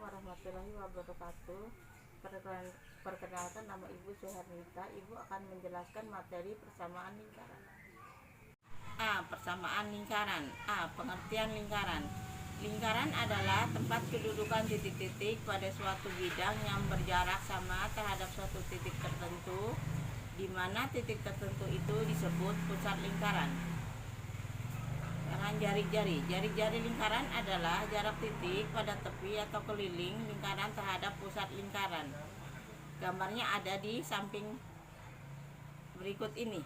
warahmatullahi wabarakatuh. Perkenalkan, nama Ibu Suhernita. Ibu akan menjelaskan materi persamaan lingkaran. Persamaan lingkaran. Pengertian lingkaran. Lingkaran adalah tempat kedudukan titik-titik pada suatu bidang yang berjarak sama terhadap suatu titik tertentu, di mana titik tertentu itu disebut pusat lingkaran. Dengan jari-jari lingkaran adalah jarak titik pada tepi atau keliling lingkaran terhadap pusat lingkaran. Gambarnya ada di samping berikut ini.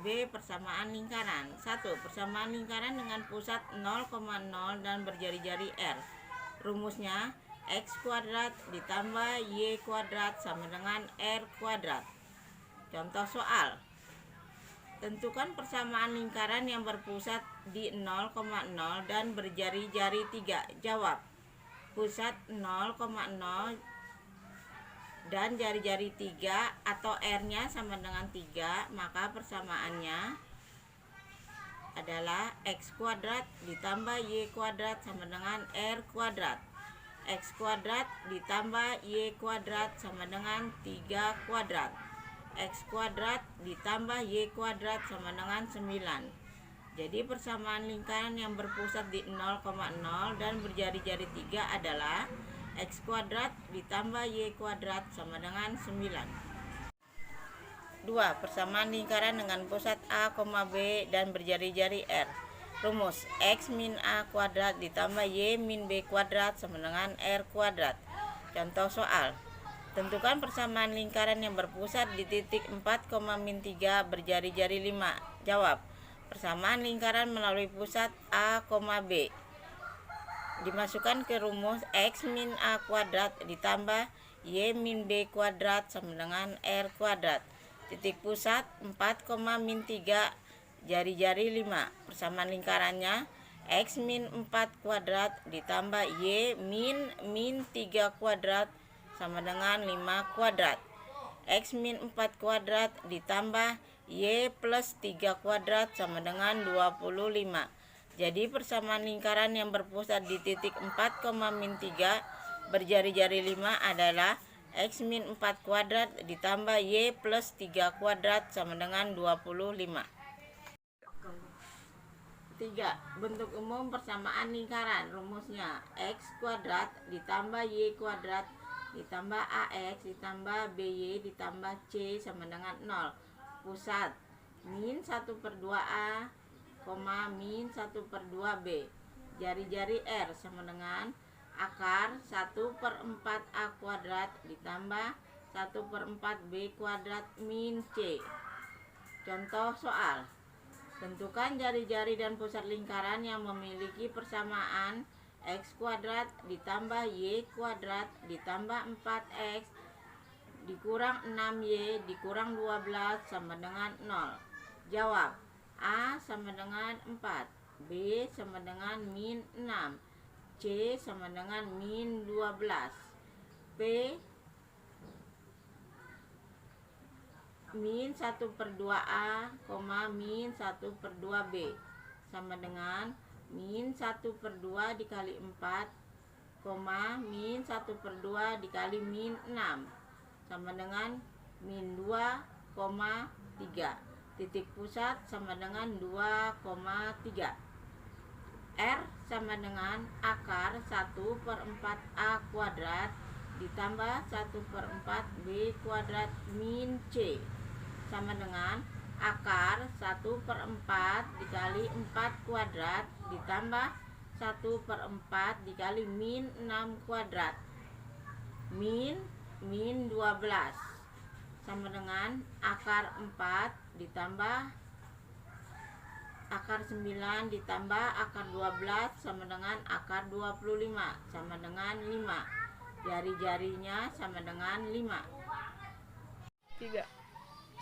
B. Persamaan lingkaran. 1. Persamaan lingkaran dengan pusat 0,0 dan berjari-jari R. Rumusnya X kuadrat ditambah Y kuadrat sama dengan R kuadrat. Contoh soal. Tentukan persamaan lingkaran yang berpusat di 0,0 dan berjari-jari 3. Jawab. Pusat 0,0 dan jari-jari 3 atau R-nya sama dengan 3, maka persamaannya adalah X kuadrat ditambah Y kuadrat sama dengan R kuadrat. X kuadrat ditambah Y kuadrat sama dengan 3 kuadrat. X kuadrat ditambah Y kuadrat sama dengan 9. Jadi persamaan lingkaran yang berpusat di 0,0 dan berjari-jari 3 adalah X kuadrat ditambah Y kuadrat sama dengan 9. 2. Persamaan lingkaran dengan pusat A, B dan berjari-jari R. Rumus X min A kuadrat ditambah Y min B kuadrat sama dengan R kuadrat. Contoh soal. Tentukan persamaan lingkaran yang berpusat di titik 4, min 3 berjari-jari 5. Jawab. Persamaan lingkaran melalui pusat A, B. Dimasukkan ke rumus X min A kuadrat ditambah Y min B kuadrat sama dengan R kuadrat. Titik pusat 4, min 3 jari-jari 5. Persamaan lingkarannya X min 4 kuadrat ditambah Y min 3 kuadrat sama dengan 5 kuadrat. X min 4 kuadrat ditambah Y plus 3 kuadrat sama dengan 25. Jadi persamaan lingkaran yang berpusat di titik 4, min 3 berjari-jari 5 adalah X min 4 kuadrat ditambah Y plus 3 kuadrat sama dengan 25. 3. Bentuk umum persamaan lingkaran. Rumusnya X kuadrat ditambah Y kuadrat ditambah AX ditambah BY ditambah C sama dengan 0. Pusat min 1/2A, min 1/2B. Jari-jari R sama dengan akar 1/4A kuadrat ditambah 1/4B kuadrat min C. Contoh soal. Tentukan jari-jari dan pusat lingkaran yang memiliki persamaan X kuadrat ditambah Y kuadrat ditambah 4X dikurang 6Y dikurang 12 sama dengan 0. Jawab. A sama dengan 4, B sama dengan min 6, C sama dengan min 12, P min 1/2A, min 1/2B sama dengan min 1/2 dikali 4, min 1/2 dikali min 6 sama dengan min 2,3. Titik pusat sama dengan 2,3. R sama dengan akar 1/4A kuadrat ditambah 1/4B kuadrat min C sama dengan akar 1/4 dikali 4 kuadrat ditambah 1/4 dikali min 6 kuadrat min 12 sama dengan akar 4 ditambah akar 9 ditambah akar 12 sama dengan akar 25 sama dengan 5. Jari-jarinya sama dengan 5. 3.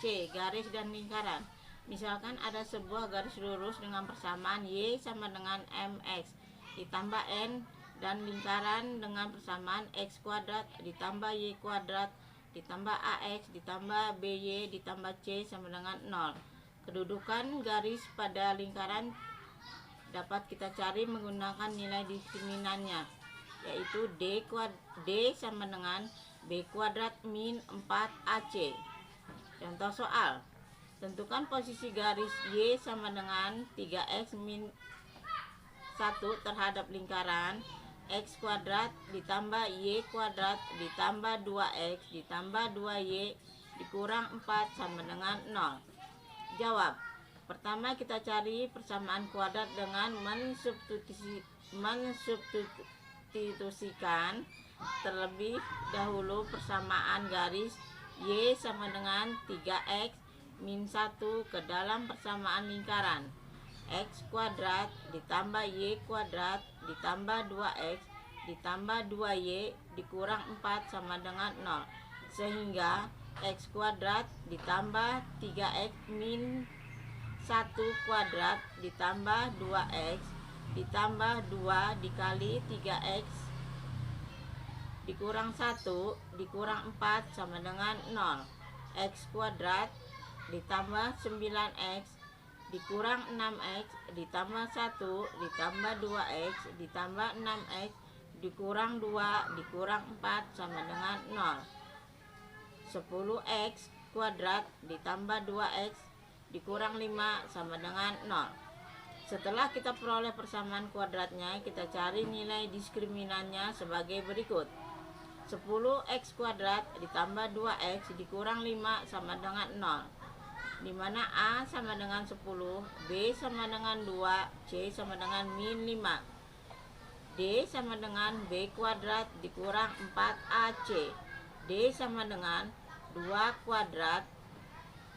C. Garis dan lingkaran. Misalkan ada sebuah garis lurus dengan persamaan Y sama dengan MX ditambah N dan lingkaran dengan persamaan X kuadrat ditambah Y kuadrat ditambah AX ditambah BY ditambah C sama dengan 0. Kedudukan garis pada lingkaran dapat kita cari menggunakan nilai diskriminannya, yaitu D sama dengan B kuadrat min 4AC. Contoh soal, tentukan posisi garis Y sama dengan 3X min 1 terhadap lingkaran X kuadrat ditambah Y kuadrat ditambah 2X ditambah 2Y dikurang 4 sama dengan 0. Jawab. Pertama kita cari persamaan kuadrat dengan mensubstitusikan terlebih dahulu persamaan garis Y sama dengan 3X min 1 ke dalam persamaan lingkaran X kuadrat ditambah Y kuadrat ditambah 2X ditambah 2Y dikurang 4 sama dengan 0. Sehingga X kuadrat ditambah 3X min 1 kuadrat ditambah 2X ditambah 2 dikali 3X dikurang 1 dikurang 4 sama dengan 0. X kuadrat ditambah 9X dikurang 6X ditambah 1 ditambah 2X ditambah 6X dikurang 2 dikurang 4 sama dengan 0. 10X kuadrat ditambah 2X dikurang 5 sama dengan 0. Setelah kita peroleh persamaan kuadratnya, kita cari nilai diskriminannya sebagai berikut. 10X kuadrat ditambah 2X dikurang 5 sama dengan 0, di mana A sama dengan 10, B sama dengan 2, C sama dengan min 5. D sama dengan B kuadrat dikurang 4AC. D sama dengan 2 kuadrat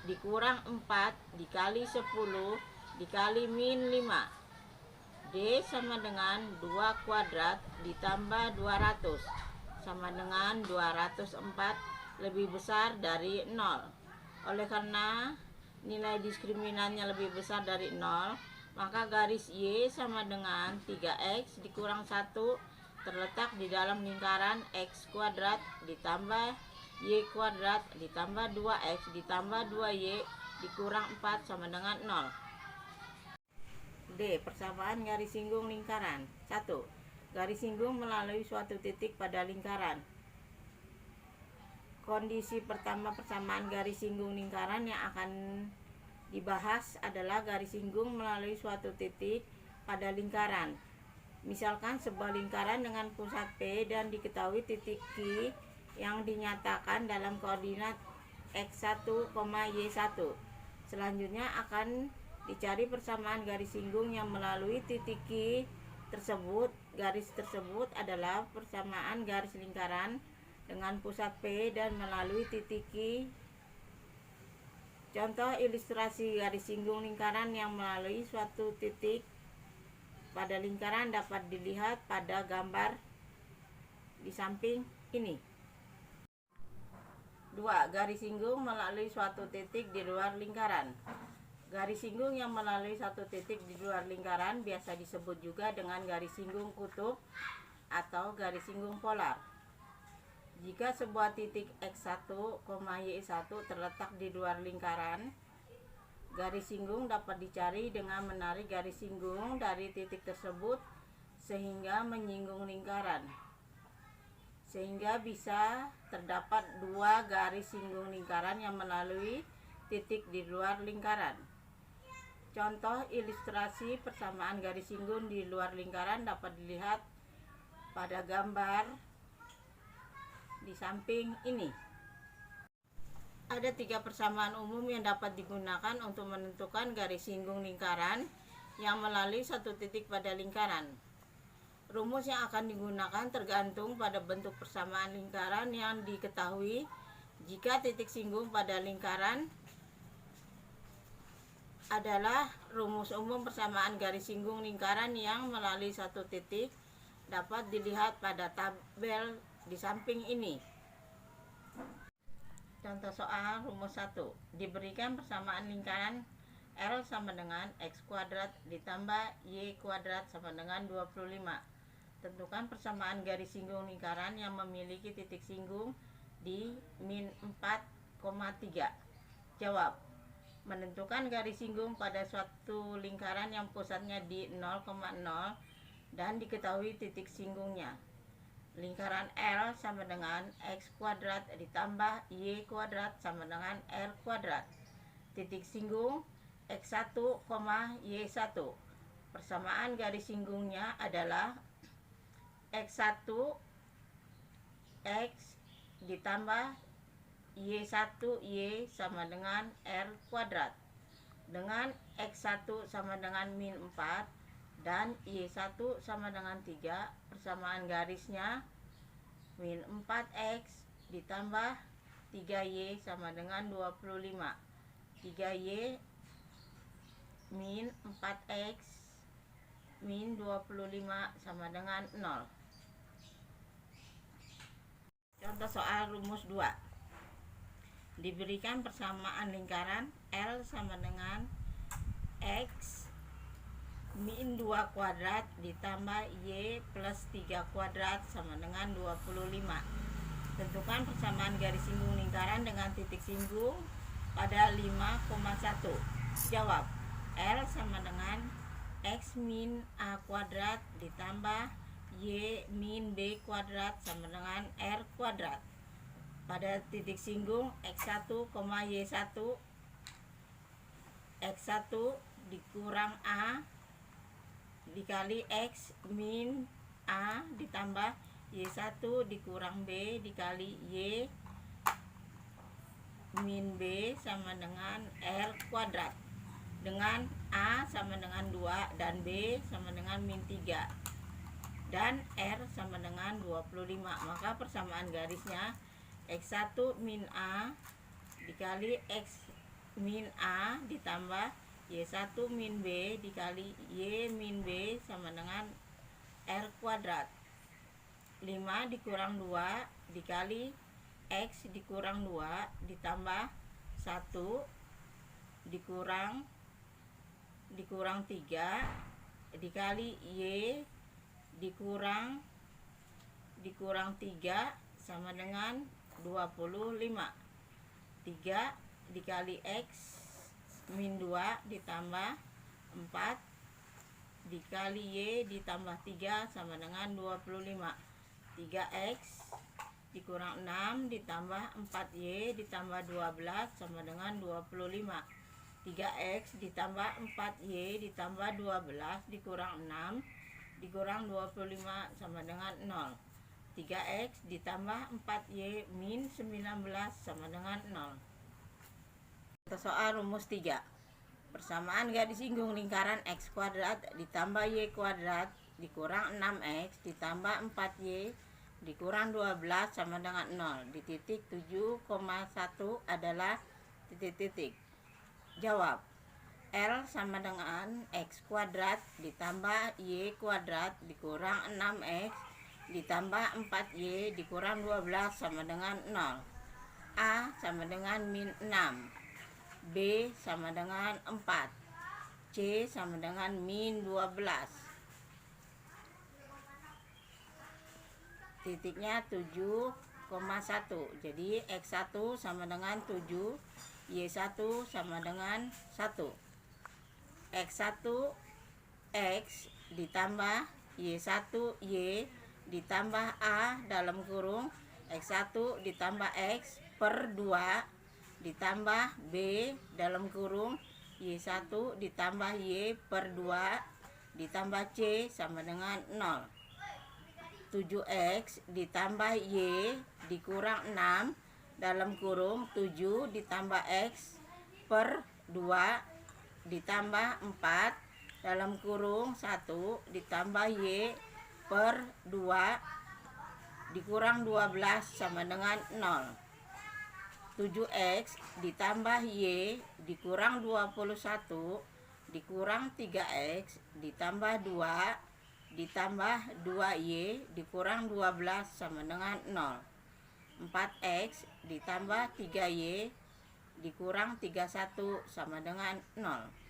dikurang 4 dikali 10 dikali min 5. D sama dengan 2 kuadrat ditambah 200 sama dengan 204 lebih besar dari 0. Oleh karena nilai diskriminannya lebih besar dari 0, maka garis Y sama dengan 3X dikurang 1 terletak di dalam lingkaran X kuadrat ditambah Y kuadrat ditambah 2X ditambah 2Y dikurang 4 sama dengan 0. D. Persamaan garis singgung lingkaran. 1. Garis singgung melalui suatu titik pada lingkaran. Kondisi pertama persamaan garis singgung lingkaran yang akan dibahas adalah garis singgung melalui suatu titik pada lingkaran. Misalkan sebuah lingkaran dengan pusat P dan diketahui titik Q yang dinyatakan dalam koordinat X1, Y1. Selanjutnya akan dicari persamaan garis singgung yang melalui titik Q tersebut. Garis tersebut adalah persamaan garis lingkaran dengan pusat P dan melalui titik Q. Contoh ilustrasi garis singgung lingkaran yang melalui suatu titik pada lingkaran dapat dilihat pada gambar di samping ini. 2. Garis singgung melalui suatu titik di luar lingkaran. Garis singgung yang melalui satu titik di luar lingkaran biasa disebut juga dengan garis singgung kutub atau garis singgung polar. Jika sebuah titik X1, Y1 terletak di luar lingkaran, garis singgung dapat dicari dengan menarik garis singgung dari titik tersebut sehingga menyinggung lingkaran. Sehingga bisa terdapat 2 garis singgung lingkaran yang melalui titik di luar lingkaran. Contoh ilustrasi persamaan garis singgung di luar lingkaran dapat dilihat pada gambar di samping ini. Ada 3 persamaan umum yang dapat digunakan untuk menentukan garis singgung lingkaran yang melalui satu titik pada lingkaran. Rumus yang akan digunakan tergantung pada bentuk persamaan lingkaran yang diketahui. Jika titik singgung pada lingkaran adalah rumus umum persamaan garis singgung lingkaran yang melalui satu titik dapat dilihat pada tabel di samping ini. Contoh soal rumus 1. Diberikan persamaan lingkaran L sama dengan X kuadrat ditambah Y kuadrat sama dengan 25. Tentukan persamaan garis singgung lingkaran yang memiliki titik singgung di min 4,3. Jawab. Menentukan garis singgung pada suatu lingkaran yang pusatnya di 0,0 dan diketahui titik singgungnya. Lingkaran L sama dengan X kuadrat ditambah Y kuadrat sama dengan R kuadrat. Titik singgung X1, Y1. Persamaan garis singgungnya adalah X1 X ditambah Y1 Y sama dengan R kuadrat. Dengan X1 sama dengan min 4 dan Y1 sama dengan 3, persamaan garisnya min 4X ditambah 3Y sama dengan 25. 3Y min 4X min 25 sama dengan 0. Contoh soal rumus 2. Diberikan persamaan lingkaran L sama dengan X min 2 kuadrat ditambah Y plus 3 kuadrat sama dengan 25. Tentukan persamaan garis singgung lingkaran dengan titik singgung pada 5,1. Jawab. L sama dengan X min A kuadrat ditambah Y min B kuadrat sama dengan R kuadrat. Pada titik singgung X1, Y1, X1 dikurang A dikali X min A ditambah Y1 dikurang B dikali Y min B sama dengan R kuadrat. Dengan A sama dengan 2 dan B sama dengan min 3 dan R sama dengan 25, maka persamaan garisnya X1 min A dikali X min A ditambah Y1 min B dikali Y min B sama dengan R kuadrat. 5 dikurang 2 dikali X dikurang 2 ditambah 1 dikurang 3 dikali Y dikurang 3 sama dengan 25. 3 dikali X min 2 ditambah 4 dikali Y ditambah 3 sama dengan 25. 3X dikurang 6 ditambah 4Y ditambah 12 sama dengan 25. 3X ditambah 4Y ditambah 12 dikurang 6 dikurang 25 sama dengan 0. 3X ditambah 4Y min 19 sama dengan 0. Soal rumus 3. Persamaan garis singgung lingkaran X kuadrat ditambah Y kuadrat dikurang 6X ditambah 4Y dikurang 12 sama dengan 0. Di titik 7,1 adalah titik-titik. Jawab. L sama dengan X kuadrat ditambah Y kuadrat dikurang 6X ditambah 4Y dikurang 12 sama dengan 0. A sama dengan min 6, B sama dengan 4, C sama dengan min 12. Titiknya 7,1. Jadi X1 sama dengan 7, Y1 sama dengan 1. X1 X ditambah Y1 Y ditambah A dalam kurung X1 ditambah X per 2 ditambah B dalam kurung Y1 ditambah Y per 2 ditambah C sama dengan 0. 7X ditambah Y dikurang 6 dalam kurung 7 ditambah X per 2 ditambah 4 dalam kurung 1 ditambah Y per 2 dikurang 12 sama dengan 0. 7X ditambah Y dikurang 21 dikurang 3X ditambah 2 ditambah 2Y dikurang 12 sama dengan 0. 4X ditambah 3Y dikurang 31 sama dengan 0.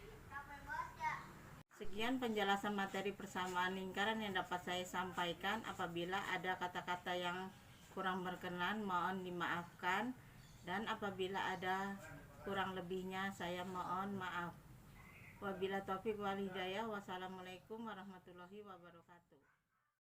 Sekian penjelasan materi persamaan lingkaran yang dapat saya sampaikan. Apabila ada kata-kata yang kurang berkenan mohon dimaafkan, dan apabila ada Kurang lebihnya saya mohon maaf. Wabillahi taufiq wal hidayah. Wassalamualaikum warahmatullahi wabarakatuh.